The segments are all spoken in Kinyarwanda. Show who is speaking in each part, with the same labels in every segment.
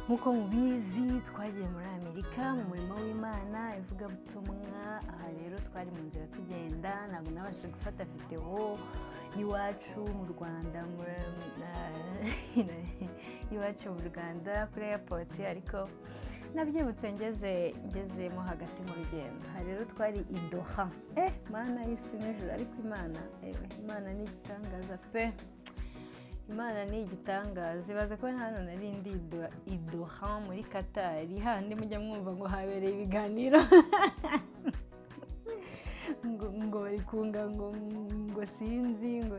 Speaker 1: nk'uko mubizi twagiye muri Amerika mu murimo w'Imana ivugabutumwa. Aha rero twari mu nzira tugenda, ntabwo nabashije gufata video y'iwacu mu Rwanda iwacu mu Rwanda kuri airport, ariko nabyibutse ngezemo hagati mu rugendo. Aha rero twari i Doha. Mana y'isi n'ijuru, ariko Imana ni igitangaza pe. Imana ni igitangaza. Ibaze ko hano nari ndi i Doha muri Qatar, handi mujya mwumva ngo habereye ibiganiro ngo bari kunga ngo sinzi ngo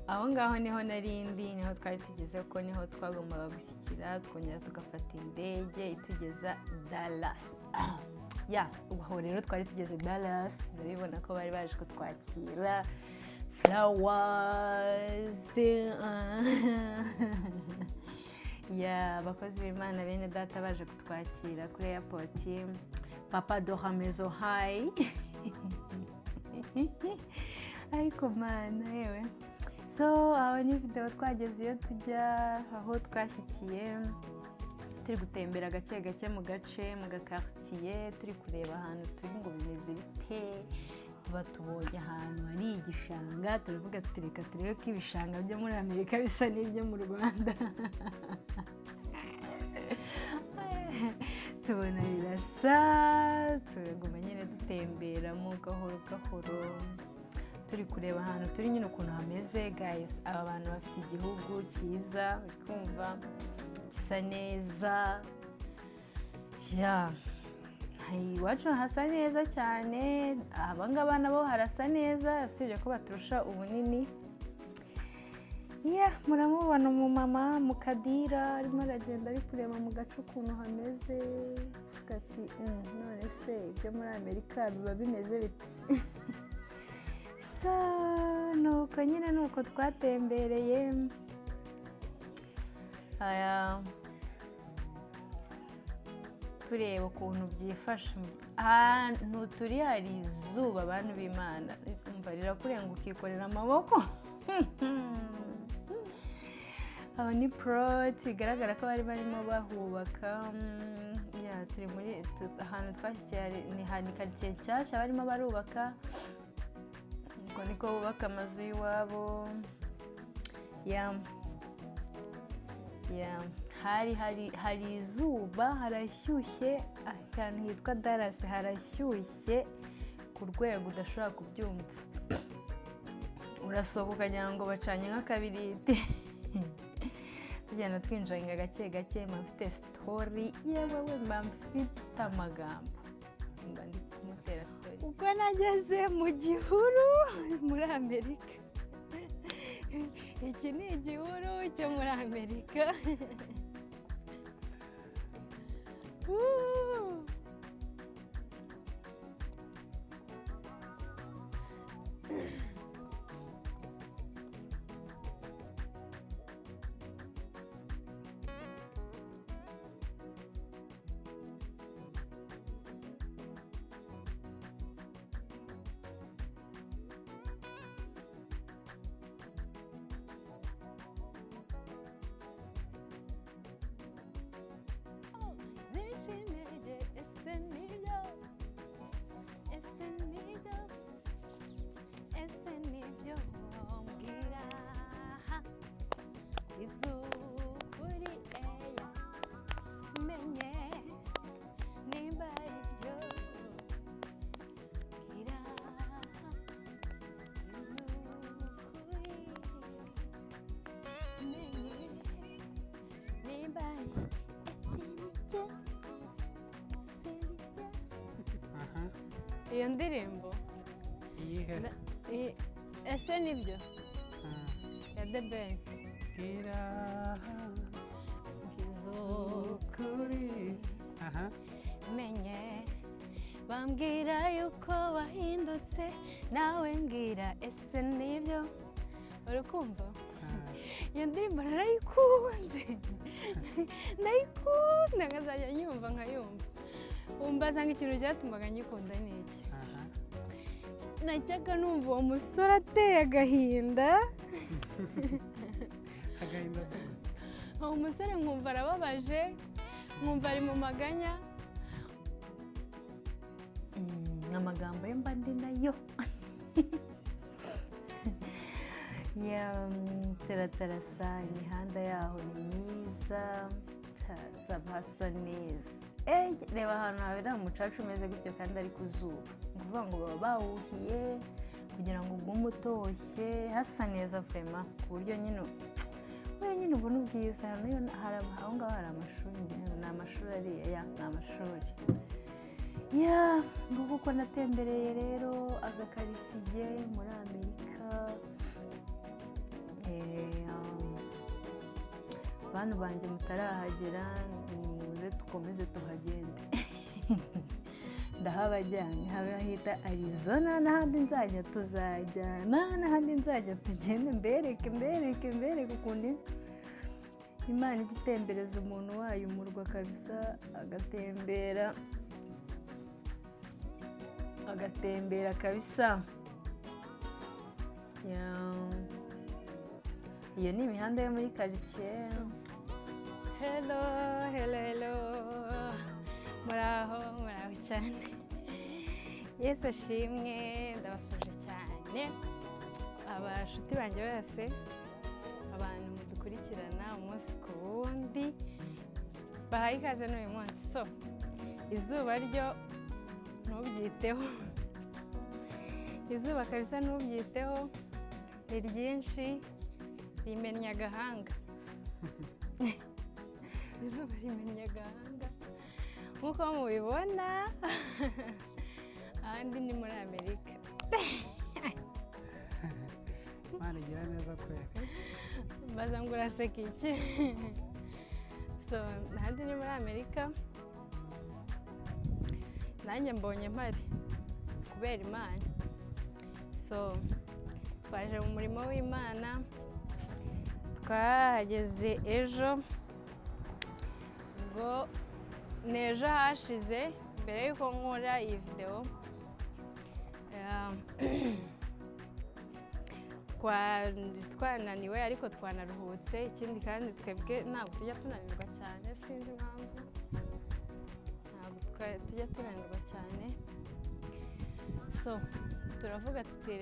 Speaker 1: aho ngaho niho nari ndi, niho twari tugeze, ko niho twagombaga gushyikira twongera tugafata indege itugeza Dallas. Ubwo rero twari tugeze Dallas, murabibona ko bari baje kutwakira, flowers, abakozi b'Imana bene data baje kutwakira kuri airport. Papa Dohamezo hai ariko mana yewe. So aho ni video twageze iyo tujya aho twashyikiye, turi gutembera gake gake mu gace mu gakartier, turi kureba ahantu turi ngo bimeze bite. Tuba tubonye ahantu hari igishanga, turavuga tureka turebe ko ibishanga byo muri Amerika bisa n'ibyo mu Rwanda. Tubona birasa, turaguma nyine dutemberamo gahoro gahoro, turi kureba ahantu turi nyine ukuntu hameze. Guys, aba bantu bafite igihugu cyiza, bikumva gisa neza. Iwacu hasa neza cyane, abangaba nabo harasa neza, usibye ko baturusha ubunini. Muramubona umumama mu kadira arimo aragenda ari kureba mu gace ukuntu hameze, ati none se ibyo muri Amerika biba bimeze bite? Nuko nyine nuko twatembereye. Tureba ukuntu byifashe. Ahantu turi hari izuba, abantu b'Imana, umva rirakurenga ukikorera amaboko. Aho ni plot, bigaragara ko bari barimo bahubaka. Turi muri ahantu twashyikiye, ni quartier nshyashya barimo barubaka, uko niko bubaka amazu y'iwabo. Hari izuba, harashyushye. Ahantu hitwa Dallas harashyushye ku rwego udashobora kubyumva. Urasohoka ukagira ngo bacanye nk'akabiriti. Tugenda twinjira gake gake, mfite story yewe, mfite amagambo ndi kumutera story. Ubwo nageze mu gihuru muri Amerika. Iki ni igihuru cyo muri Amerika. Iyo ndirimbo ese nibyo ya The Ben. Izukuri menye, bambwira yuko wahindutse, nawe mbwira ese nibyo. Urakumva? Iyo ndirimbo narayikunze, ndayikunda, nkazajya nyumva nkayumva. Umbaza nk'ikintu cyatumaga ngikunda ni iki? Najyaga numva uwo musore ateye agahinda. Agahinda se? Uwo musore nkumva arababaje, nkumva ari mu maganya amagambo ye mba ndi nayo teratarasa imihanda yaho ni myiza hasa neza reba ahantu habera umucaca umeze gutyo kandi ari ku zuba ni ukuvuga ngo baba bawuhiye kugira ngo ugume utoshye hasa neza vrema ku buryo nyine ubona ubwiza aho ngaho hari amashuri ni amashuri ariya ni amashuri nguko uko natembereye rero agakaritsiye muri Amerika bantu banjye mutarahagera muze dukomeze tuhagende ndahabajyanye hita Arizona n'ahandi nzajya tuzajyana n'ahandi nzajya tugende mbereke ukuntu Imana ijya itembereza umuntu wayo umurwa kabisa agatembera kabisa iyo ni imihanda yo muri quartier. Hello muraho cyane Yesu ashimwe ndabasuje cyane abashuti banjye bose abantu mudukurikirana umunsi ku wundi bahaye ikaze n'uyu munsi so izuba ryo ntubyiteho izuba kabisa ntubyiteho ni ryinshi rimennye agahanga izuba rimennye agahanga nk'uko mubibona ahandi ni muri Amerika
Speaker 2: Imana igira neza kwereka
Speaker 1: mbaza ngo uraseka iki so ahandi ni muri Amerika nanjye mbonye mpari kubera Imana so twaje mu murimo w'Imana twahageze ejo ngo n'ejo hashize mbere y'uko nkora iyi videwo twananiwe ariko twanaruhutse ikindi kandi twebwe ntabwo tujya tunanirwa cyane sinzi impamvu ntabwo tujya tunanirwa cyane so turavuga tuti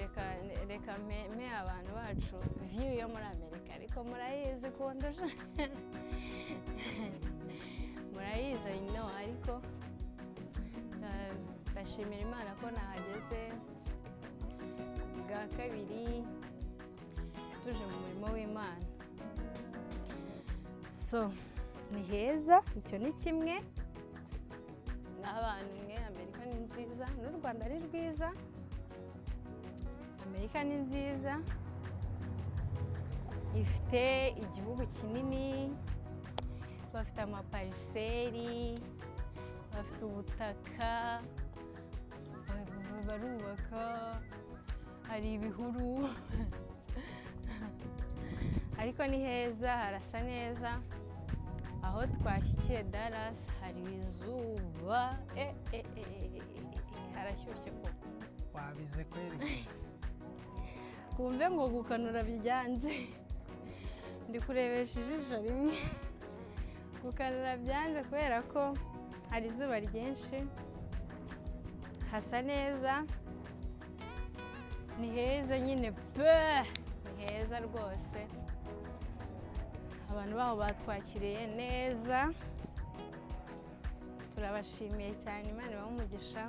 Speaker 1: reka mpe abantu bacu view yo muri Amerika ariko murayizi kundusha murayizi ariko ndashimira Imana ko nahageze bwa kabiri tuje mu murimo w'Imana so ni heza icyo ni kimwe n'abantu mwe Amerika ni nziza n'u Rwanda ari rwiza Amerika ni nziza ifite igihugu kinini bafite amapariseri bafite ubutaka barubaka hari ibihuru ariko ni heza harasa neza aho twashyikiye Dallas hari izuba harashyushye koko
Speaker 2: wabize kwereka
Speaker 1: kumve ngo gukanura byanze ndi kurebesha ijisho rimwe gukanura byanze kubera ko hari izuba ryinshi hasa neza ni heza nyine ni heza rwose abantu baho batwakiriye neza turabashimiye cyane Imana ibahe umugisha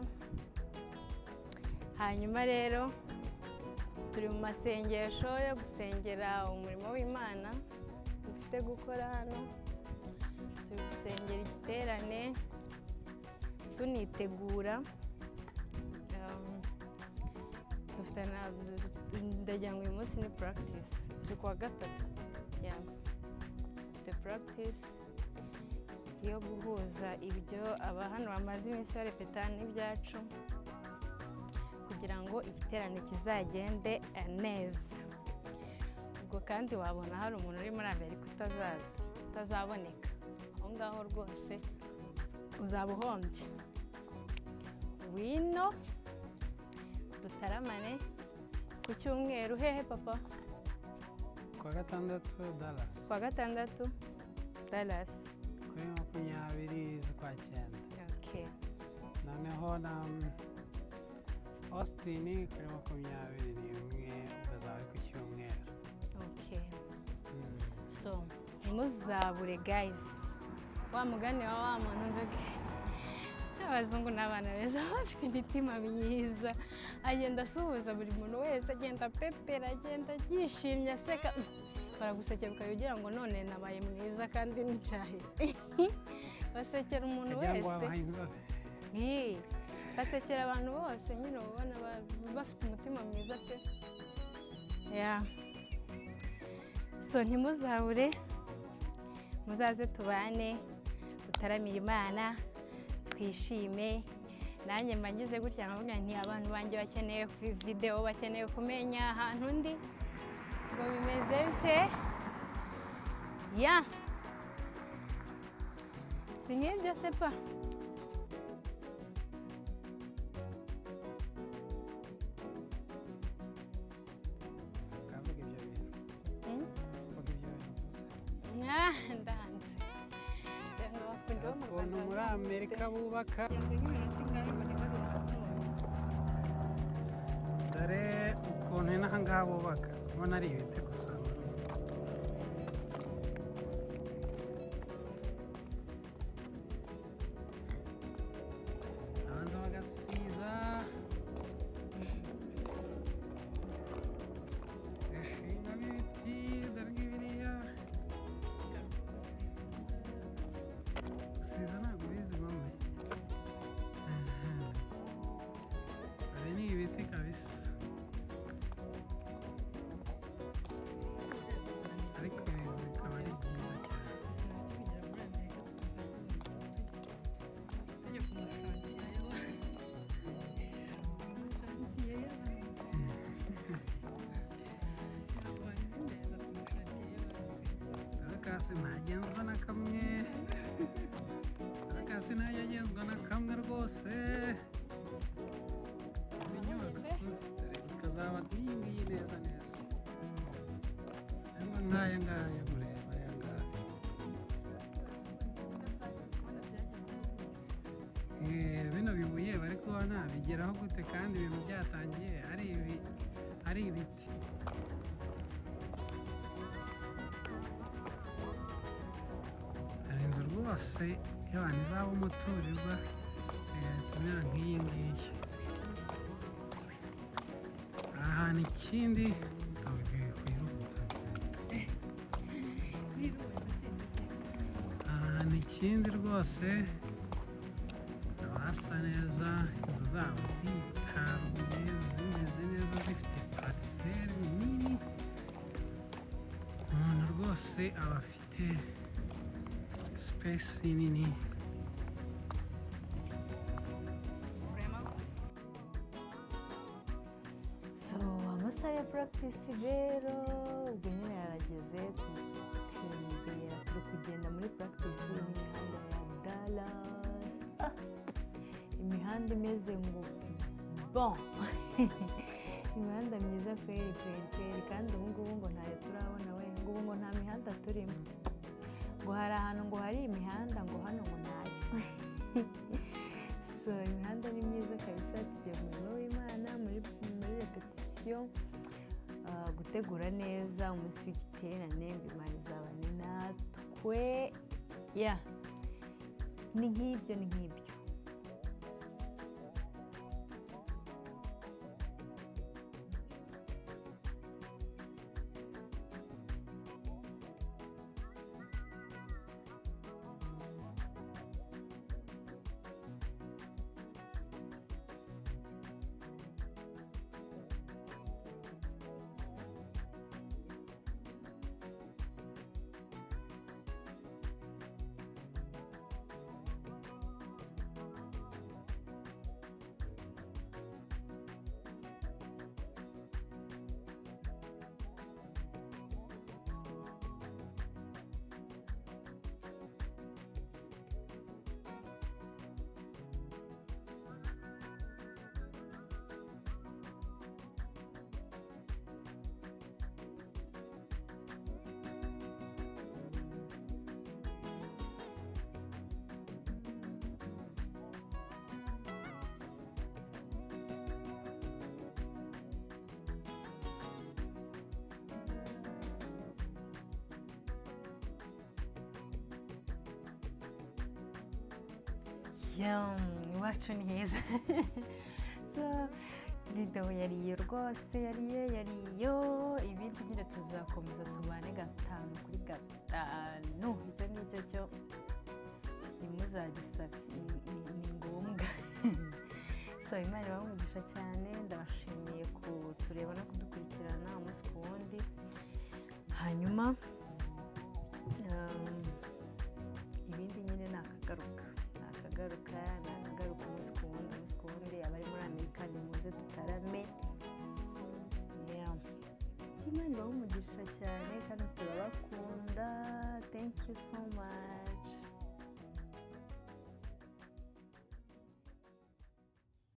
Speaker 1: hanyuma rero turi mu masengesho yo gusengera umurimo w'Imana dufite gukora hano turi gusengera igiterane tunitegura dufite ndagira ngo uyu munsi ni practice turi kuwa gatatu the practice yo guhuza ibyo aba hano bamaze iminsi barepeta n'ibyacu kugira ngo igiterane kizagende neza ubwo kandi wabona hari umuntu uri muri Amerika utazaboneka aho ngaho rwose uzaba uhombye wino dutaramane ku cyumweru hehe papa
Speaker 2: kuwa gatandatu Dallas
Speaker 1: kuri 20
Speaker 2: 22 z'ukwa cyenda.
Speaker 1: Okay.
Speaker 2: Noneho na Austin kuri 21 ukazaba ari ku cyumweru.
Speaker 1: Okay. So ntimuzabure guys, wa mugani wa muntu nzoga abazungu n'abana beza bafite imitima myiza, agenda asuhuza buri muntu wese, agenda pepera, agenda yishimye aseka, baragusekera ukagira ngo none nabaye mwiza kandi nicyahe. Basekera umuntu wese, basekera abantu bose nyine ubona bafite umutima mwiza pe. Yeah. So ntimuzabure, muzaze tubane tutaramira Imana twishime. Nanjye mbangize gutya nkavuga nti abantu banjye bakeneye video, bakeneye kumenya ahantu ndi ngo bimeze bite. Ya si nk'ibyo se pa. Ndanze
Speaker 2: ukuntu muri Amerika bubaka, dore ukuntu inaha ngaha bubaka, ubona ari ibiti gusa. Abanza bagasiza gashingamo ibiti, dore ngibiriya gusiza ntabwo bizi mama. Dore ni ibiti kabisa, ariko ibizi bikaba ari byiza cyane. Kasi ntagenzwa na kamwe, kasi ntagenzwa na kamwe rwose. Inyubako zikazaba nk'iyi neza neza, harimo nk'aya ngaya mureba aya ngaya. Bino bibuye bari kubona bigeraho gute kandi ibintu byatangiye ari ibiti. Hari inzu rwose y'abantu izaba umuturirwa, tumera nk'iyi ngiyi. Ahantu ikindi kuyirubutsa, ahantu ikindi rwose haba hasa neza, inzu zabo zitaruye zimeze neza, zifite pariseri nini. Umuntu rwose aba afite space nini.
Speaker 1: So amasaha ya practice rero ubwo nyine yarageze, tutembera, turi kugenda muri practice y'imihanda ya Dallas. Imihanda imeze ngo bon. Imihanda myiza kweri kweri kweri, kandi ubu ngubu ngo ntayo turabona we, ngo ubu ngo nta mihanda turimo, ngo hari ahantu ngo hari imihanda ngo hano ngo ntayo. So imihanda ni myiza kabisa, tugiye mu murimo w'Imana muri repetition, gutegura neza umunsi w'igiterane, ngo Imana izabane natwe. Ya ni nk'ibyo. iwacu ni heza. So video yariyo rwose, yariyo ibindi nyine tuzakomeza tubane 5/5. Icyo ngicyo cyo ntimuzagisabe, ni ngombwa. So Imana ibamugisha cyane, ndabashimiye kutureba no kudukurikirana umunsi ku wundi. Hanyuma ibindi nyine nakagaruka umunsi ku wundi. Abari muri Amerika nimuze dutarame. Imana ibamugisha cyane kandi turabakunda. Thank you so much.